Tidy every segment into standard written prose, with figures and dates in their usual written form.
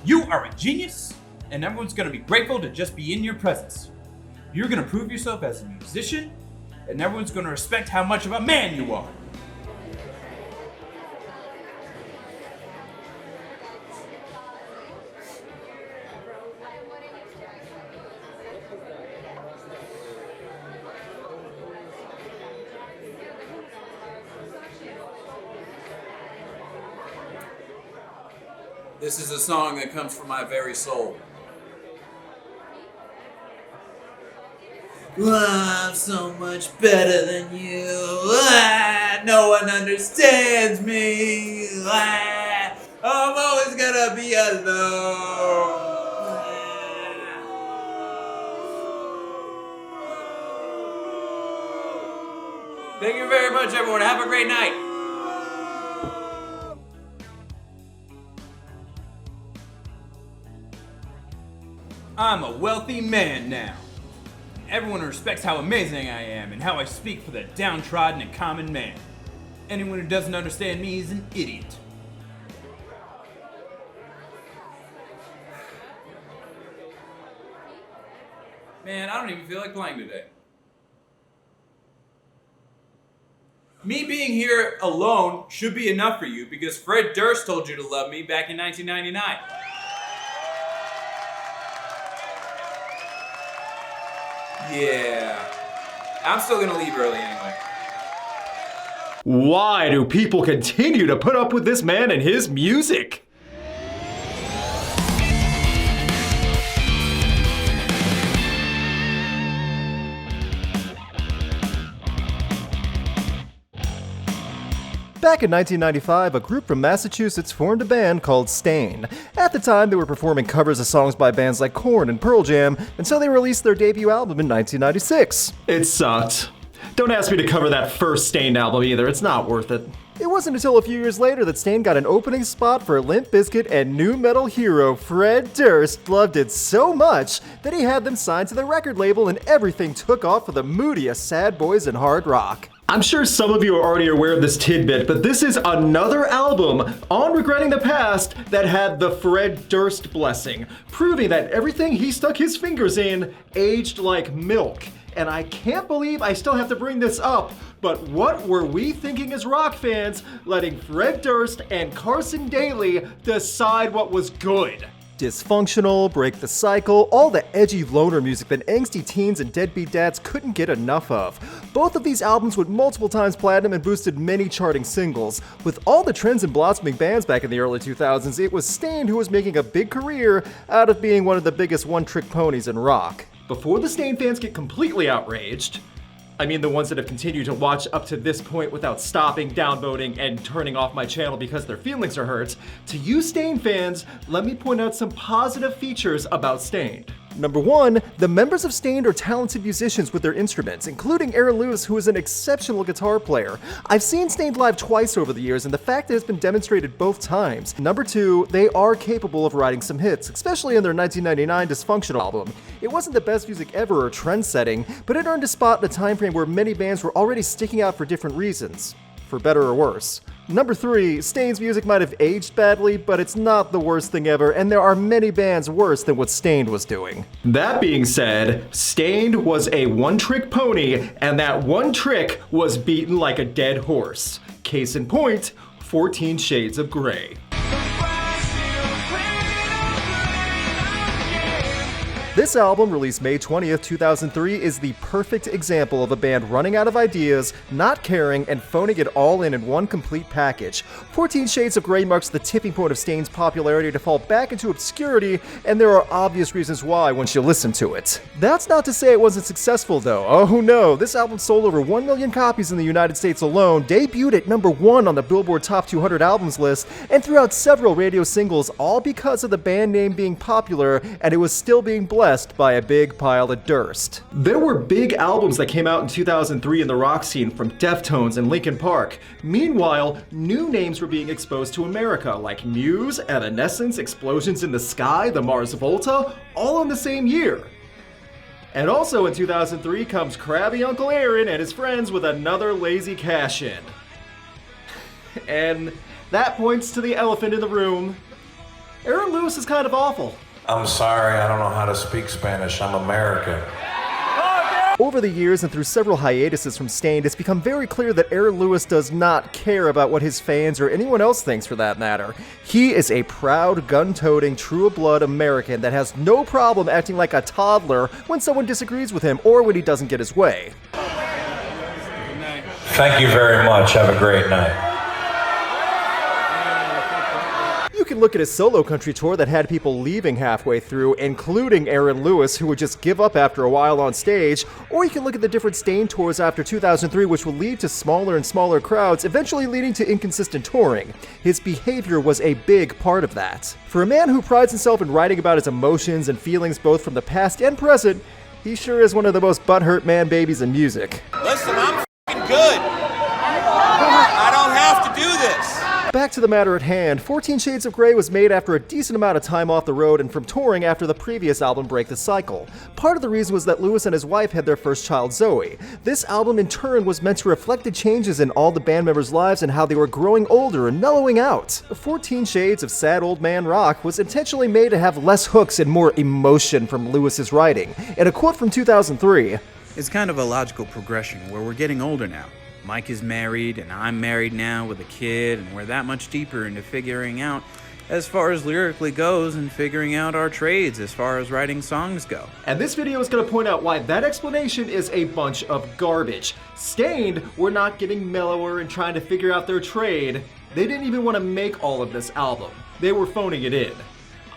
You are a genius, and everyone's gonna be grateful to just be in your presence. You're gonna prove yourself as a musician, and everyone's gonna respect how much of a man you are. This is a song that comes from my very soul. I'm so much better than you. No one understands me. I'm always gonna be alone. Thank you very much, everyone. Have a great night. I'm a wealthy man now. Everyone respects how amazing I am and how I speak for the downtrodden and common man. Anyone who doesn't understand me is an idiot. Man, I don't even feel like playing today. Me being here alone should be enough for you because Fred Durst told you to love me back in 1999. Yeah, I'm still gonna leave early anyway. Why do people continue to put up with this man and his music? Back in 1995, a group from Massachusetts formed a band called Staind. At the time, they were performing covers of songs by bands like Korn and Pearl Jam, and so they released their debut album in 1996. It sucked. Don't ask me to cover that first Staind album either, it's not worth it. It wasn't until a few years later that Staind got an opening spot for Limp Bizkit, and nu metal hero Fred Durst loved it so much that he had them signed to the record label, and everything took off for the moodiest sad boys in hard rock. I'm sure some of you are already aware of this tidbit, but this is another album on Regretting the Past that had the Fred Durst blessing, proving that everything he stuck his fingers in aged like milk. And I can't believe I still have to bring this up, but what were we thinking as rock fans, letting Fred Durst and Carson Daly decide what was good? Dysfunctional, Break the Cycle, all the edgy loner music that angsty teens and deadbeat dads couldn't get enough of. Both of these albums went multiple times platinum and boosted many charting singles. With all the trends and blossoming bands back in the early 2000s, it was Staind who was making a big career out of being one of the biggest one-trick ponies in rock. Before the Staind fans get completely outraged, I mean the ones that have continued to watch up to this point without stopping, downvoting, and turning off my channel because their feelings are hurt, to you Staind fans, let me point out some positive features about Staind. Number 1, the members of Staind are talented musicians with their instruments, including Aaron Lewis, who is an exceptional guitar player. I've seen Staind live twice over the years, and the fact that it's been demonstrated both times. Number 2, they are capable of writing some hits, especially in their 1999 Dysfunctional album. It wasn't the best music ever or trend-setting, but it earned a spot in a time frame where many bands were already sticking out for different reasons, for better or worse. Number 3, Staind's music might have aged badly, but it's not the worst thing ever, and there are many bands worse than what Staind was doing. That being said, Staind was a one-trick pony, and that one trick was beaten like a dead horse. Case in point, 14 Shades of Grey. This album, released May 20th, 2003, is the perfect example of a band running out of ideas, not caring, and phoning it all in one complete package. 14 Shades of Grey marks the tipping point of Staind's popularity to fall back into obscurity, and there are obvious reasons why once you listen to it. That's not to say it wasn't successful though. Oh no, this album sold over 1 million copies in the United States alone, debuted at number 1 on the Billboard Top 200 Albums list, and threw out several radio singles, all because of the band name being popular, and it was still being blessed by a big pile of Durst. There were big albums that came out in 2003 in the rock scene from Deftones and Linkin Park. Meanwhile, new names were being exposed to America, like Muse, Evanescence, Explosions in the Sky, the Mars Volta, all in the same year. And also in 2003 comes Crabby Uncle Aaron and his friends with another lazy cash-in. And that points to the elephant in the room. Aaron Lewis is kind of awful. I'm sorry, I don't know how to speak Spanish. I'm American. Over the years and through several hiatuses from Staind, it's become very clear that Aaron Lewis does not care about what his fans or anyone else thinks for that matter. He is a proud, gun-toting, true-blood American that has no problem acting like a toddler when someone disagrees with him or when he doesn't get his way. Thank you very much. Have a great night. You can look at his solo country tour that had people leaving halfway through, including Aaron Lewis, who would just give up after a while on stage, or you can look at the different Staind tours after 2003, which will lead to smaller and smaller crowds, eventually leading to inconsistent touring. His behavior was a big part of that. For a man who prides himself in writing about his emotions and feelings both from the past and present, he sure is one of the most butthurt man babies in music. Listen, I'm f***ing good. I don't have to do this. Back to the matter at hand, 14 Shades of Grey was made after a decent amount of time off the road and from touring after the previous album Break the Cycle. Part of the reason was that Lewis and his wife had their first child, Zoe. This album in turn was meant to reflect the changes in all the band members' lives and how they were growing older and mellowing out. 14 Shades of Sad Old Man Rock was intentionally made to have less hooks and more emotion from Lewis's writing. And a quote from 2003, "It's kind of a logical progression where we're getting older now. Mike is married, and I'm married now with a kid, and we're that much deeper into figuring out as far as lyrically goes and figuring out our trades as far as writing songs go." And this video is going to point out why that explanation is a bunch of garbage. Staind were not getting mellower and trying to figure out their trade. They didn't even want to make all of this album. They were phoning it in.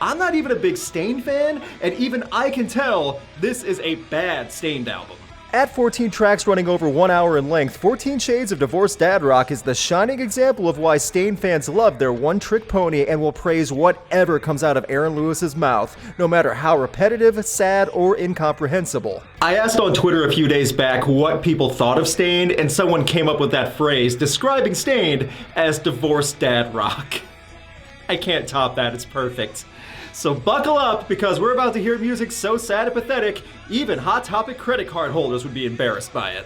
I'm not even a big Staind fan, and even I can tell this is a bad Staind album. At 14 tracks running over 1 hour in length, 14 Shades of Divorced Dad Rock is the shining example of why Staind fans love their one-trick pony and will praise whatever comes out of Aaron Lewis's mouth, no matter how repetitive, sad, or incomprehensible. I asked on Twitter a few days back what people thought of Staind, and someone came up with that phrase describing Staind as Divorced Dad Rock. I can't top that, it's perfect. So buckle up, because we're about to hear music so sad and pathetic, even Hot Topic credit card holders would be embarrassed by it.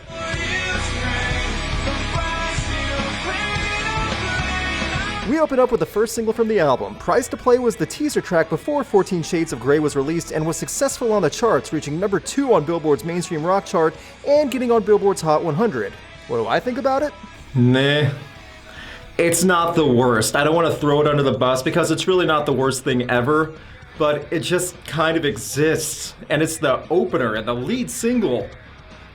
We open up with the first single from the album. Price to Play was the teaser track before 14 Shades of Grey was released and was successful on the charts, reaching number 2 on Billboard's mainstream rock chart and getting on Billboard's Hot 100. What do I think about it? Nah. It's not the worst. I don't want to throw it under the bus because it's really not the worst thing ever, but it just kind of exists. And it's the opener and the lead single.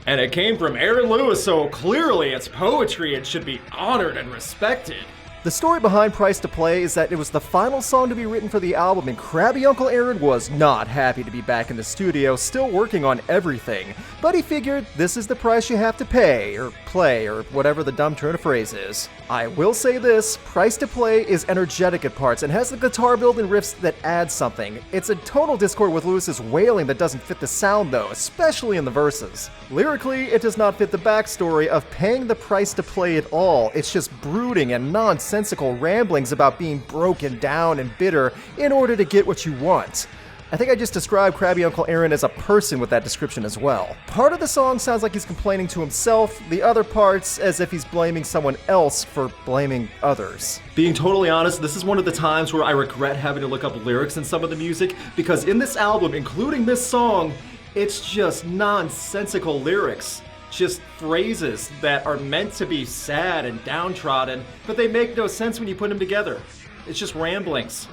And it came from Aaron Lewis, so clearly it's poetry and should be honored and respected. The story behind Price to Play is that it was the final song to be written for the album, and crabby Uncle Aaron was not happy to be back in the studio, still working on everything. But he figured this is the price you have to pay, or play, or whatever the dumb turn of phrase is. I will say this, Price to Play is energetic at parts and has the guitar build and riffs that add something. It's a tonal discord with Lewis's wailing that doesn't fit the sound though, especially in the verses. Lyrically, it does not fit the backstory of paying the price to play at all. It's just brooding and nonsensical ramblings about being broken down and bitter in order to get what you want. I think I just described crabby Uncle Aaron as a person with that description as well. Part of the song sounds like he's complaining to himself, the other parts as if he's blaming someone else for blaming others. Being totally honest, this is one of the times where I regret having to look up lyrics in some of the music, because in this album, including this song, it's just nonsensical lyrics. Just phrases that are meant to be sad and downtrodden, but they make no sense when you put them together. It's just ramblings.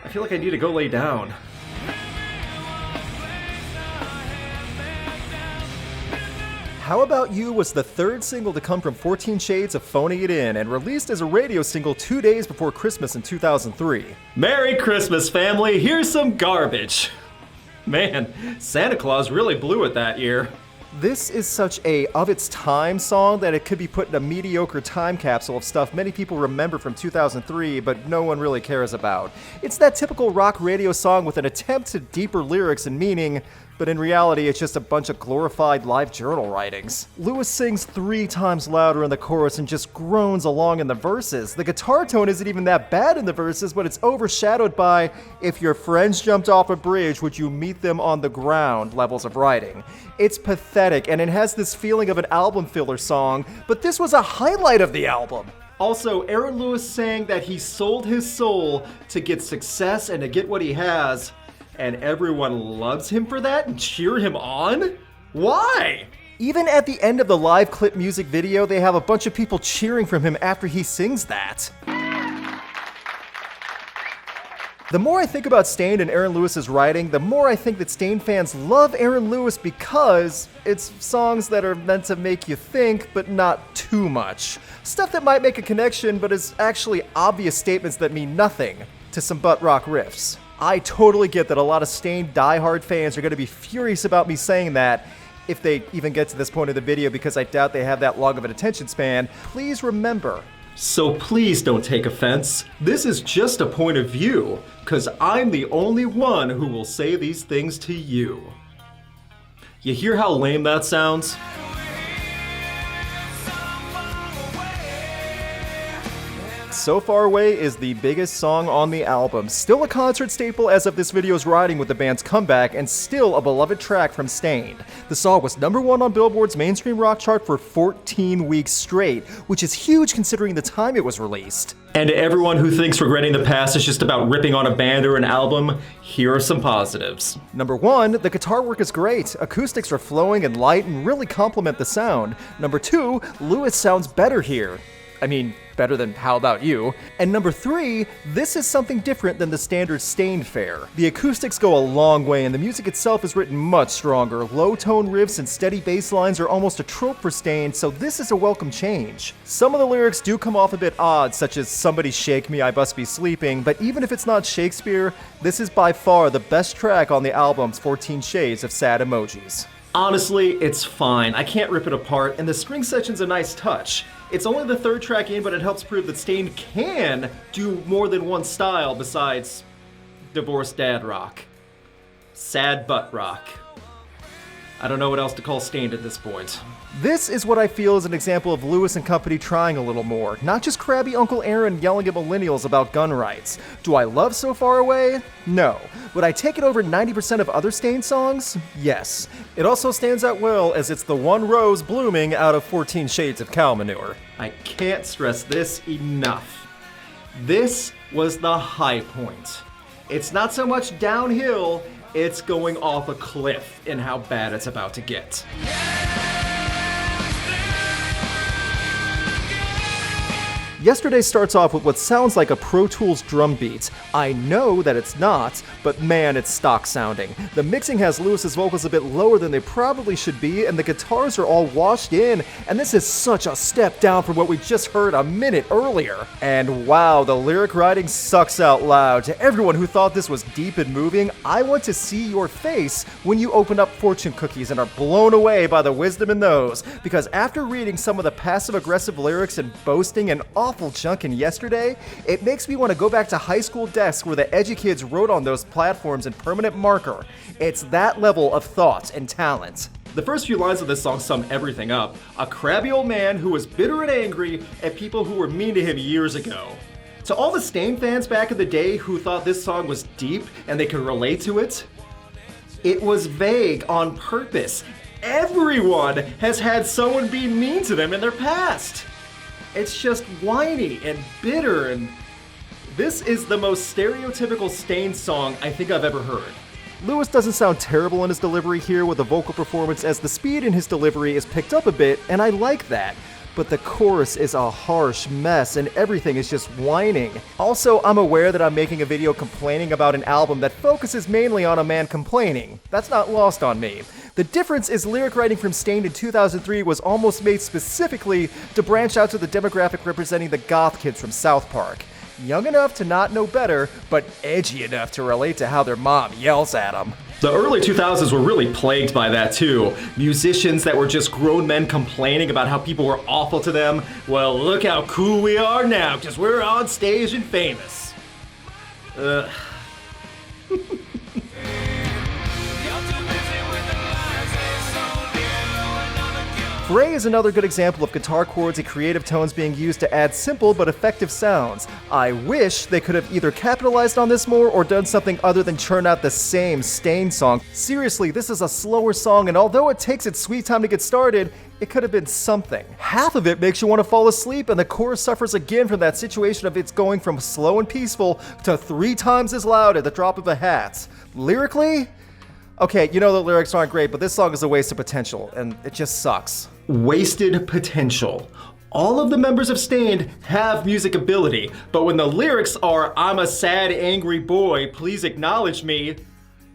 I feel like I need to go lay down. How About You was the third single to come from 14 Shades of Phoning It In and released as a radio single 2 days before Christmas in 2003. Merry Christmas, family! Here's some garbage. Man, Santa Claus really blew it that year. This is such a of its time song that it could be put in a mediocre time capsule of stuff many people remember from 2003 but no one really cares about. It's that typical rock radio song with an attempt at deeper lyrics and meaning, but in reality it's just a bunch of glorified live journal writings. Lewis sings 3 times louder in the chorus and just groans along in the verses. The guitar tone isn't even that bad in the verses, but it's overshadowed by "if your friends jumped off a bridge, would you meet them on the ground" levels of writing. It's pathetic and it has this feeling of an album filler song, but this was a highlight of the album. Also, Aaron Lewis saying that he sold his soul to get success and to get what he has, and everyone loves him for that and cheer him on? Why? Even at the end of the live clip music video, they have a bunch of people cheering from him after he sings that. The more I think about Staind and Aaron Lewis's writing, the more I think that Staind fans love Aaron Lewis because it's songs that are meant to make you think, but not too much. Stuff that might make a connection, but is actually obvious statements that mean nothing to some butt rock riffs. I totally get that a lot of Staind diehard fans are going to be furious about me saying that, if they even get to this point of the video, because I doubt they have that long of an attention span. Please remember. So please don't take offense. This is just a point of view, because I'm the only one who will say these things to you. You hear how lame that sounds? So Far Away is the biggest song on the album, still a concert staple as of this video's writing with the band's comeback, and still a beloved track from Staind. The song was #1 on Billboard's mainstream rock chart for 14 weeks straight, which is huge considering the time it was released. And to everyone who thinks Regretting the Past is just about ripping on a band or an album, here are some positives. #1, the guitar work is great. Acoustics are flowing and light and really complement the sound. #2, Lewis sounds better here. I mean, better than How About You. And #3, this is something different than the standard Staind fare. The acoustics go a long way and the music itself is written much stronger. Low-tone riffs and steady bass lines are almost a trope for Staind, so this is a welcome change. Some of the lyrics do come off a bit odd, such as "Somebody shake me, I must be sleeping," but even if it's not Shakespeare, this is by far the best track on the album's 14 Shades of Sad Emojis. Honestly, it's fine. I can't rip it apart, and the string section's a nice touch. It's only the third track in, but it helps prove that Staind can do more than one style besides divorced dad rock. Sad butt rock. I don't know what else to call Staind at this point. This is what I feel is an example of Lewis and company trying a little more, not just crabby Uncle Aaron yelling at millennials about gun rights. Do I love So Far Away? No. Would I take it over 90% of other Staind songs? Yes. It also stands out well as it's the one rose blooming out of 14 Shades of Cow Manure. I can't stress this enough. This was the high point. It's not so much downhill, it's going off a cliff in how bad it's about to get. Yesterday starts off with what sounds like a Pro Tools drum beat. I know that it's not, but man, it's stock sounding. The mixing has Lewis's vocals a bit lower than they probably should be, and the guitars are all washed in, and this is such a step down from what we just heard a minute earlier. And wow, the lyric writing sucks out loud. To everyone who thought this was deep and moving, I want to see your face when you open up fortune cookies and are blown away by the wisdom in those, because after reading some of the passive-aggressive lyrics and boasting and awful junk in Yesterday, it makes me want to go back to high school desks where the edgy kids wrote on those platforms in permanent marker. It's that level of thought and talent. The first few lines of this song sum everything up. A crabby old man who was bitter and angry at people who were mean to him years ago. To all the Staind fans back in the day who thought this song was deep and they could relate to it, it was vague on purpose. Everyone has had someone be mean to them in their past. It's just whiny and bitter, and this is the most stereotypical Staind song I think I've ever heard. Lewis doesn't sound terrible in his delivery here with the vocal performance, as the speed in his delivery is picked up a bit, and I like that. But the chorus is a harsh mess and everything is just whining. Also, I'm aware that I'm making a video complaining about an album that focuses mainly on a man complaining. That's not lost on me. The difference is lyric writing from Staind in 2003 was almost made specifically to branch out to the demographic representing the goth kids from South Park. Young enough to not know better, but edgy enough to relate to how their mom yells at them. The early 2000s were really plagued by that too. Musicians that were just grown men complaining about how people were awful to them. Well, look how cool we are now, because we're on stage and famous. Ugh. FRAY is another good example of guitar chords and creative tones being used to add simple but effective sounds. I wish they could have either capitalized on this more or done something other than churn out the same Staind song. Seriously, this is a slower song, and although it takes its sweet time to get started, it could have been something. Half of it makes you want to fall asleep, and the chorus suffers again from that situation of it's going from slow and peaceful to 3 times as loud at the drop of a hat. Lyrically? Okay, you know the lyrics aren't great, but this song is a waste of potential, and it just sucks. Wasted potential. All of the members of Staind have music ability, but when the lyrics are, "I'm a sad, angry boy, please acknowledge me,"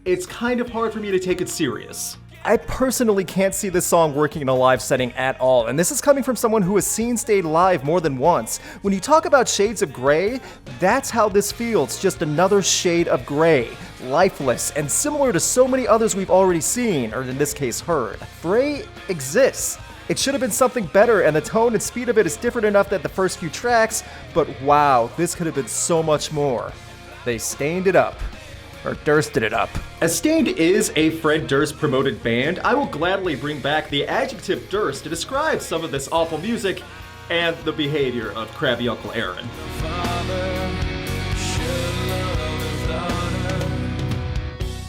it's kind of hard for me to take it serious. I personally can't see this song working in a live setting at all, and this is coming from someone who has seen Staind live more than once. When you talk about shades of gray, that's how this feels, just another shade of gray. Lifeless, and similar to so many others we've already seen, or in this case heard. FRAY exists. It should have been something better, and the tone and speed of it is different enough than the first few tracks, but wow, this could have been so much more. They stained it up. Or Dursted it up. As Staind is a Fred Durst promoted band, I will gladly bring back the adjective Durst to describe some of this awful music and the behavior of Crabby Uncle Aaron.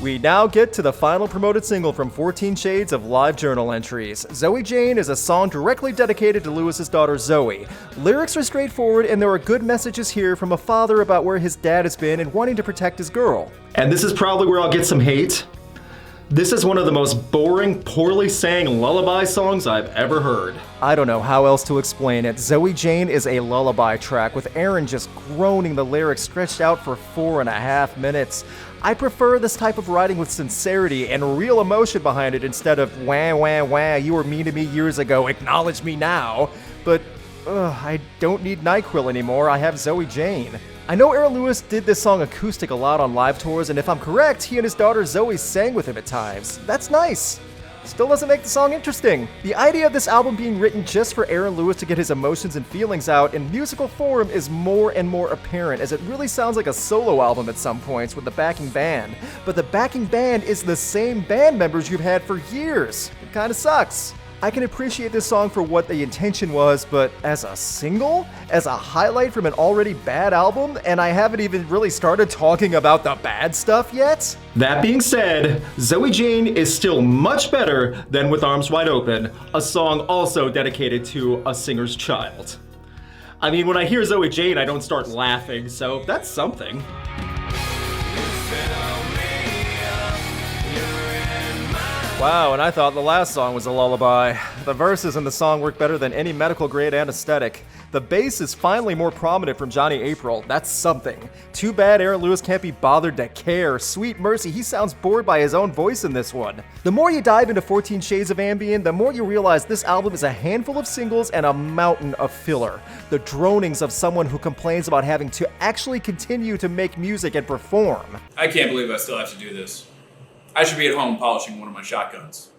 We now get to the final promoted single from 14 Shades of live journal entries. Zoe Jane is a song directly dedicated to Lewis's daughter Zoe. Lyrics are straightforward, and there are good messages here from a father about where his dad has been and wanting to protect his girl. And this is probably where I'll get some hate. This is one of the most boring, poorly sang lullaby songs I've ever heard. I don't know how else to explain it. Zoe Jane is a lullaby track with Aaron just groaning the lyrics stretched out for 4.5 minutes. I prefer this type of writing with sincerity and real emotion behind it instead of wah wah wah, you were mean to me years ago, acknowledge me now. But I don't need NyQuil anymore, I have Zoe Jane. I know Aaron Lewis did this song acoustic a lot on live tours, and if I'm correct, he and his daughter Zoe sang with him at times. That's nice. Still doesn't make the song interesting. The idea of this album being written just for Aaron Lewis to get his emotions and feelings out in musical form is more and more apparent, as it really sounds like a solo album at some points with the backing band. But the backing band is the same band members you've had for years. It kinda sucks. I can appreciate this song for what the intention was, but as a single? As a highlight from an already bad album? And I haven't even really started talking about the bad stuff yet? That being said, Zoe Jane is still much better than With Arms Wide Open, a song also dedicated to a singer's child. I mean, when I hear Zoe Jane, I don't start laughing, so that's something. Wow, and I thought the last song was a lullaby. The verses in the song work better than any medical-grade anesthetic. The bass is finally more prominent from Johnny April. That's something. Too bad Aaron Lewis can't be bothered to care. Sweet mercy, he sounds bored by his own voice in this one. The more you dive into 14 Shades of Ambient, the more you realize this album is a handful of singles and a mountain of filler. The dronings of someone who complains about having to actually continue to make music and perform. I can't believe I still have to do this. I should be at home polishing one of my shotguns.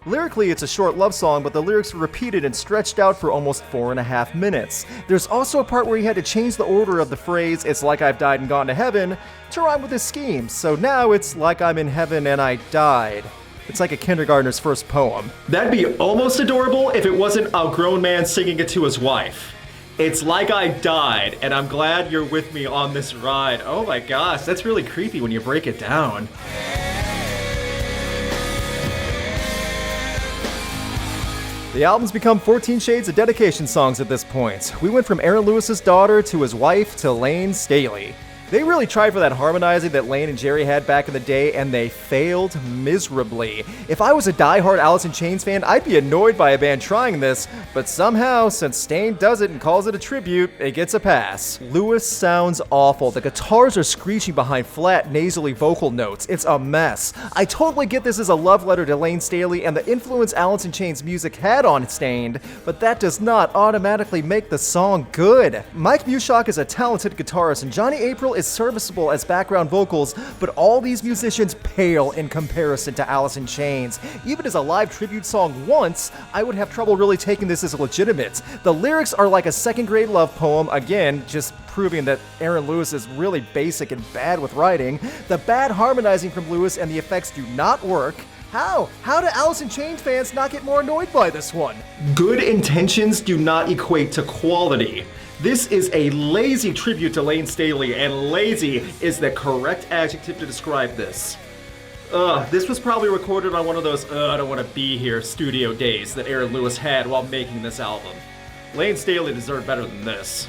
Lyrically, it's a short love song, but the lyrics are repeated and stretched out for almost 4.5 minutes. There's also a part where he had to change the order of the phrase, "It's like I've died and gone to heaven," to rhyme with his schemes. So now it's like I'm in heaven and I died. It's like a kindergartner's first poem. That'd be almost adorable if it wasn't a grown man singing it to his wife. It's like I died, and I'm glad you're with me on this ride. Oh my gosh, that's really creepy when you break it down. The album's become 14 Shades of dedication songs at this point. We went from Aaron Lewis's daughter to his wife to LAYNE Staley. They really tried for that harmonizing that LAYNE and Jerry had back in the day, and they failed miserably. If I was a die-hard Alice in Chains fan, I'd be annoyed by a band trying this, but somehow, since Staind does it and calls it a tribute, it gets a pass. Lewis sounds awful. The guitars are screeching behind flat, nasally vocal notes. It's a mess. I totally get this as a love letter to LAYNE Staley and the influence Alice in Chains music had on Staind, but that does not automatically make the song good. Mike Mushok is a talented guitarist, and Johnny April is serviceable as background vocals, but all these musicians pale in comparison to Alice in Chains. Even as a live tribute song once, I would have trouble really taking this as legitimate. The lyrics are like a second-grade love poem, again, just proving that Aaron Lewis is really basic and bad with writing. The bad harmonizing from Lewis and the effects do not work. How? How do Alice in Chains fans not get more annoyed by this one? Good intentions do not equate to quality. This is a lazy tribute to Layne Staley, and lazy is the correct adjective to describe this. This was probably recorded on one of those I don't want to be here studio days that Aaron Lewis had while making this album. Layne Staley deserved better than this.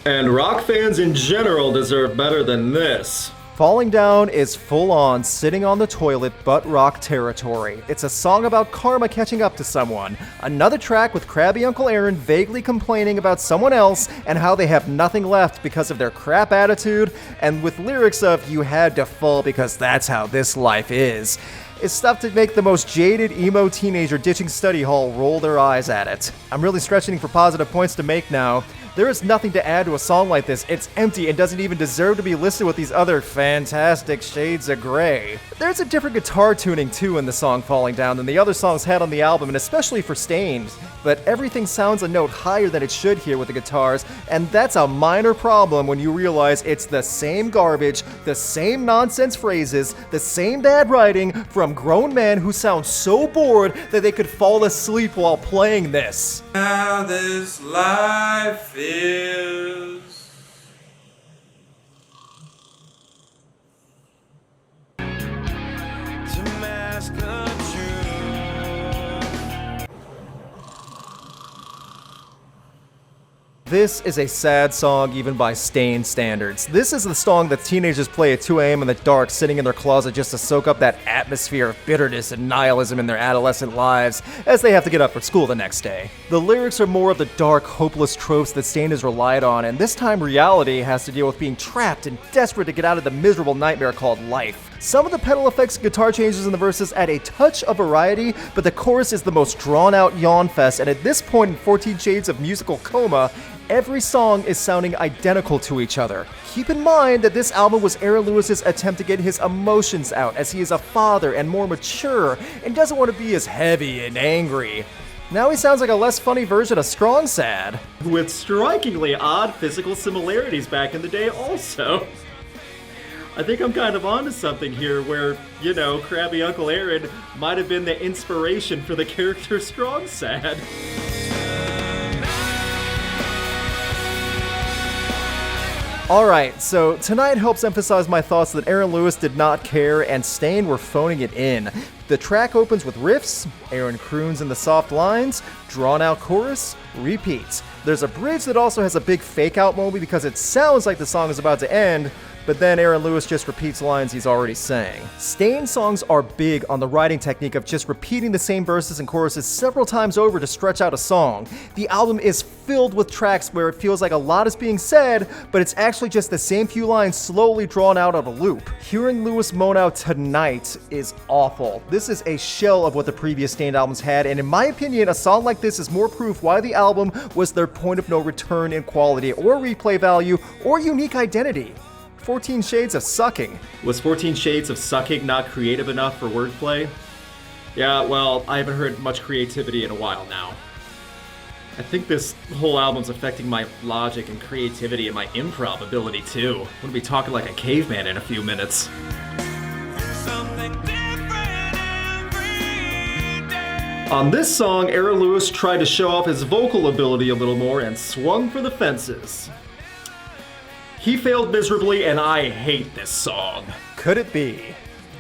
And rock fans in general deserve better than this. Falling Down is full-on sitting on the toilet butt rock territory. It's a song about karma catching up to someone. Another track with crabby Uncle Aaron vaguely complaining about someone else and how they have nothing left because of their crap attitude, and with lyrics of "you had to fall because that's how this life is." It's stuff to make the most jaded emo teenager ditching study hall roll their eyes at it. I'm really stretching for positive points to make now. There is nothing to add to a song like this. It's empty and doesn't even deserve to be listed with these other fantastic shades of gray. There's a different guitar tuning too in the song Falling Down than the other songs had on the album, and especially for Stained. But everything sounds a note higher than it should here with the guitars, and that's a minor problem when you realize it's the same garbage, the same nonsense phrases, the same bad writing from grown men who sound so bored that they could fall asleep while playing this. How this life is. To mask the truth. This is a sad song even by Stained standards. This is the song that teenagers play at 2 a.m. in the dark, sitting in their closet just to soak up that atmosphere of bitterness and nihilism in their adolescent lives as they have to get up for school the next day. The lyrics are more of the dark, hopeless tropes that Stained has relied on, and this time reality has to deal with being trapped and desperate to get out of the miserable nightmare called life. Some of the pedal effects and guitar changes in the verses add a touch of variety, but the chorus is the most drawn-out yawn fest, and at this point in 14 Shades of Musical Coma, every song is sounding identical to each other. Keep in mind that this album was Aaron Lewis's attempt to get his emotions out, as he is a father and more mature, and doesn't want to be as heavy and angry. Now he sounds like a less funny version of Strong Sad. With strikingly odd physical similarities back in the day also. I think I'm kind of onto something here where, you know, crabby Uncle Aaron might have been the inspiration for the character Strong Sad. Alright, so tonight helps emphasize my thoughts that Aaron Lewis did not care and Stained were phoning it in. The track opens with riffs, Aaron croons in the soft lines, drawn out chorus, repeats. There's a bridge that also has a big fake out moment because it sounds like the song is about to end, but then Aaron Lewis just repeats lines he's already sang. Stained songs are big on the writing technique of just repeating the same verses and choruses several times over to stretch out a song. The album is filled with tracks where it feels like a lot is being said, but it's actually just the same few lines slowly drawn out on a loop. Hearing Lewis moan out "tonight" is awful. This is a shell of what the previous Stained albums had, and in my opinion, a song like this is more proof why the album was their point of no return in quality or replay value or unique identity. 14 Shades of Sucking. Was 14 Shades of Sucking not creative enough for wordplay? Yeah, well, I haven't heard much creativity in a while now. I think this whole album's affecting my logic and creativity and my improv ability too. I'm gonna be talking like a caveman in a few minutes. On this song, Aaron Lewis tried to show off his vocal ability a little more and swung for the fences. He failed miserably, and I hate this song. Could it be?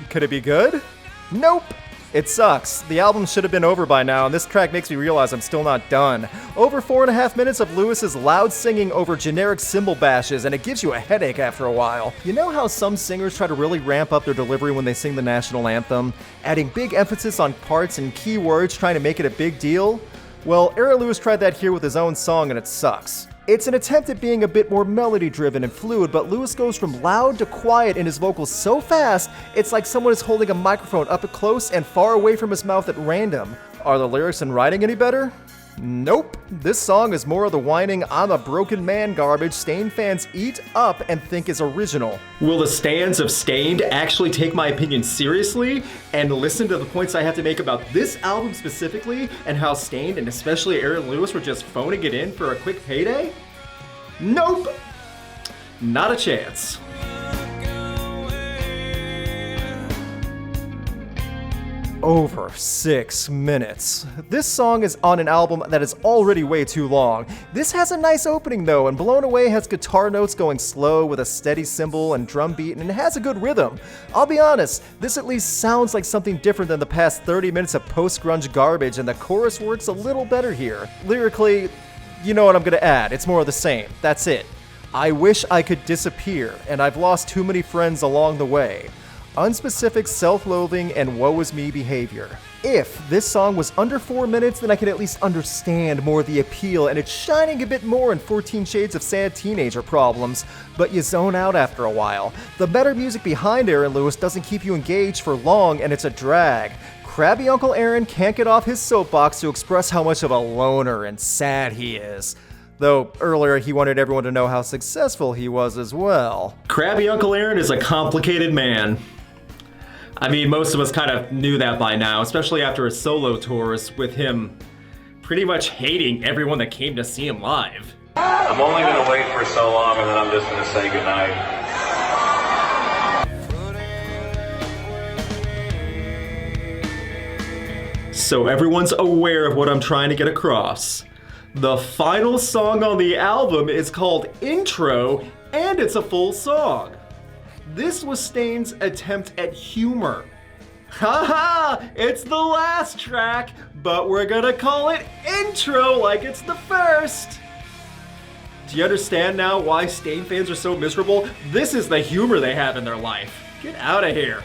Could it be good? Nope! It sucks. The album should have been over by now, and this track makes me realize I'm still not done. Over 4.5 minutes of Lewis's loud singing over generic cymbal bashes, and it gives you a headache after a while. You know how some singers try to really ramp up their delivery when they sing the national anthem? Adding big emphasis on parts and key words, trying to make it a big deal? Well, Aaron Lewis tried that here with his own song, and it sucks. It's an attempt at being a bit more melody-driven and fluid, but Lewis goes from loud to quiet in his vocals so fast, it's like someone is holding a microphone up close and far away from his mouth at random. Are the lyrics and writing any better? Nope. This song is more of the whining "I'm a broken man" garbage Stained fans eat up and think is original. Will the stans of Stained actually take my opinion seriously and listen to the points I have to make about this album specifically and how Stained and especially Aaron Lewis were just phoning it in for a quick payday? Nope. Not a chance. over 6 minutes. This song is on an album that is already way too long. This has a nice opening though, and Blown Away has guitar notes going slow with a steady cymbal and drum beat, and it has a good rhythm. I'll be honest, this at least sounds like something different than the past 30 minutes of post-grunge garbage, and the chorus works a little better here. Lyrically, you know what I'm gonna add, it's more of the same, that's it. I wish I could disappear, and I've lost too many friends along the way. Unspecific self-loathing and woe is me behavior. If this song was under 4 minutes, then I could at least understand more of the appeal, and it's shining a bit more in 14 Shades of Sad Teenager Problems, but you zone out after a while. The better music behind Aaron Lewis doesn't keep you engaged for long, and it's a drag. Crabby Uncle Aaron can't get off his soapbox to express how much of a loner and sad he is. Though earlier he wanted everyone to know how successful he was as well. Crabby Uncle Aaron is a complicated man. I mean, most of us kind of knew that by now, especially after his solo tours, with him pretty much hating everyone that came to see him live. I'm only gonna wait for so long and then I'm just gonna say goodnight. So everyone's aware of what I'm trying to get across. The final song on the album is called Intro, and it's a full song. This was Stain's attempt at humor. Haha, it's the last track, but we're gonna call it Intro like it's the first. Do you understand now why Stain fans are so miserable? This is the humor they have in their life. Get out of here.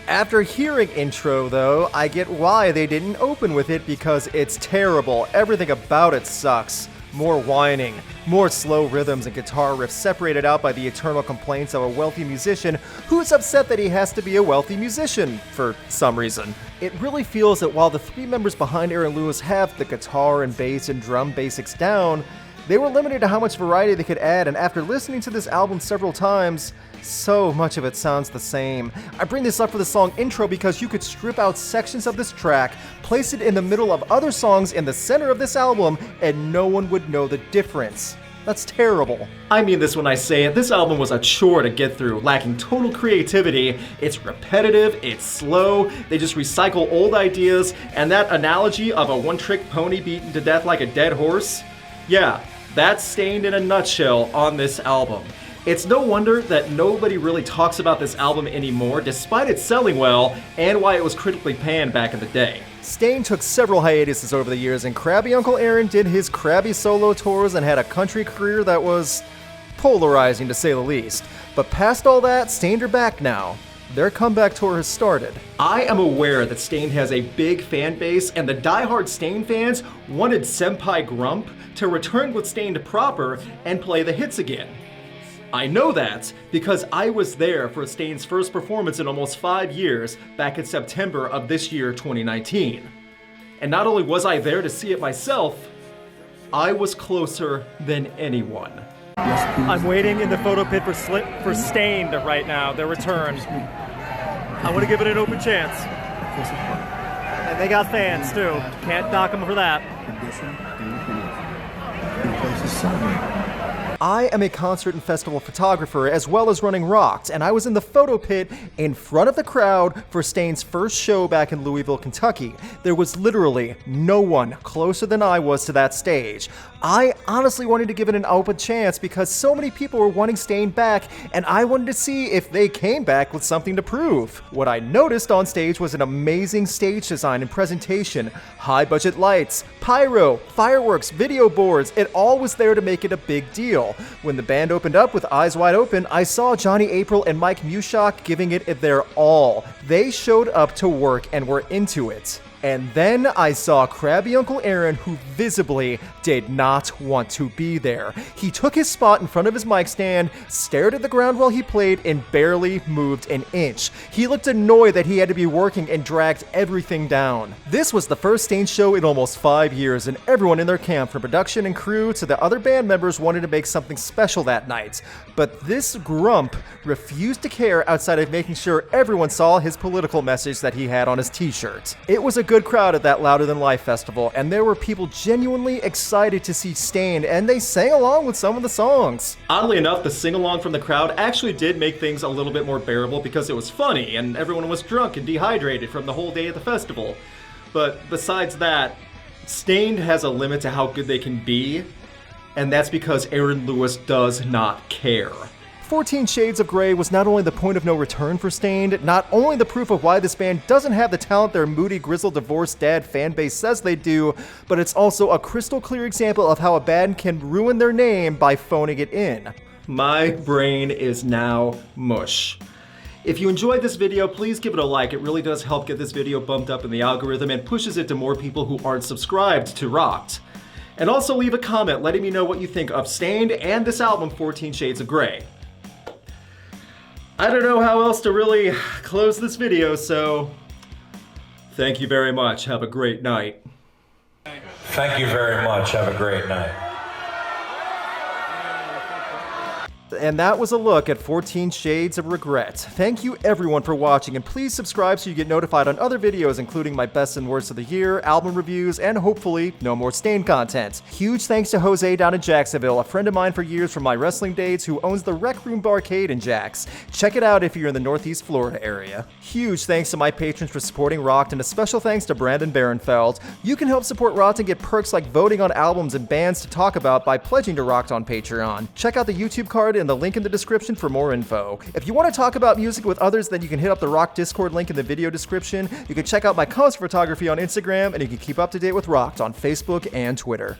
After hearing Intro, though, I get why they didn't open with it, because it's terrible. Everything about it sucks. More whining, more slow rhythms and guitar riffs separated out by the eternal complaints of a wealthy musician who's upset that he has to be a wealthy musician for some reason. It really feels that while the three members behind Aaron Lewis have the guitar and bass and drum basics down, they were limited to how much variety they could add, and after listening to this album several times, so much of it sounds the same. I bring this up for the song Intro because you could strip out sections of this track, place it in the middle of other songs in the center of this album, and no one would know the difference. That's terrible. I mean this when I say it, this album was a chore to get through, lacking total creativity. It's repetitive, it's slow, they just recycle old ideas, and that analogy of a one-trick pony beaten to death like a dead horse, yeah, that's Stained in a nutshell on this album. It's no wonder that nobody really talks about this album anymore, despite it selling well, and why it was critically panned back in the day. Stain took several hiatuses over the years, and Crabby Uncle Aaron did his crabby solo tours and had a country career that was polarizing, to say the least. But past all that, Stained are back now. Their comeback tour has started. I am aware that Stained has a big fan base, and the diehard Stained fans wanted Senpai Grump to return with Stained proper and play the hits again. I know that because I was there for Stain's first performance in almost 5 years back in September of this year, 2019. And not only was I there to see it myself, I was closer than anyone. I'm waiting in the photo pit for Stained right now, their return. I want to give it an open chance. And they got fans too. Can't knock them for that. I am a concert and festival photographer as well as running Rocked, and I was in the photo pit in front of the crowd for Stain's first show back in Louisville, Kentucky. There was literally no one closer than I was to that stage. I honestly wanted to give it an open chance because so many people were wanting Stain back, and I wanted to see if they came back with something to prove. What I noticed on stage was an amazing stage design and presentation. High budget lights, pyro, fireworks, video boards, it all was there to make it a big deal. When the band opened up with Eyes Wide Open, I saw Johnny April and Mike Mushok giving it their all. They showed up to work and were into it. And then I saw Crabby Uncle Aaron, who visibly did not want to be there. He took his spot in front of his mic stand, stared at the ground while he played, and barely moved an inch. He looked annoyed that he had to be working and dragged everything down. This was the first Stain show in almost 5 years, and everyone in their camp, from production and crew to the other band members, wanted to make something special that night. But this grump refused to care outside of making sure everyone saw his political message that he had on his t-shirt. It was a good good crowd at that Louder Than Life festival, and there were people genuinely excited to see Staind, and they sang along with some of the songs. Oddly enough, the sing-along from the crowd actually did make things a little bit more bearable because it was funny, and everyone was drunk and dehydrated from the whole day at the festival. But besides that, Staind has a limit to how good they can be, and that's because Aaron Lewis does not care. 14 Shades of Grey was not only the point of no return for Staind, not only the proof of why this band doesn't have the talent their moody, grizzled, divorced dad fanbase says they do, but it's also a crystal clear example of how a band can ruin their name by phoning it in. My brain is now mush. If you enjoyed this video, please give it a like. It really does help get this video bumped up in the algorithm and pushes it to more people who aren't subscribed to Rocked. And also leave a comment letting me know what you think of Staind and this album, 14 Shades of Grey. I don't know how else to really close this video, so thank you very much. Have a great night. Thank you very much. Have a great night. And that was a look at 14 Shades of Regret. Thank you everyone for watching, and please subscribe so you get notified on other videos including my best and worst of the year, album reviews, and hopefully no more Staind content. Huge thanks to Jose down in Jacksonville, a friend of mine for years from my wrestling days who owns the Rec Room Barcade in Jax. Check it out if you're in the Northeast Florida area. Huge thanks to my patrons for supporting Rocked, and a special thanks to Brandon Barenfeld. You can help support Rocked and get perks like voting on albums and bands to talk about by pledging to Rocked on Patreon. Check out the YouTube card and the link in the description for more info. If you want to talk about music with others, then you can hit up the Rocked Discord link in the video description. You can check out my concert photography on Instagram, and you can keep up to date with Rocked on Facebook and Twitter.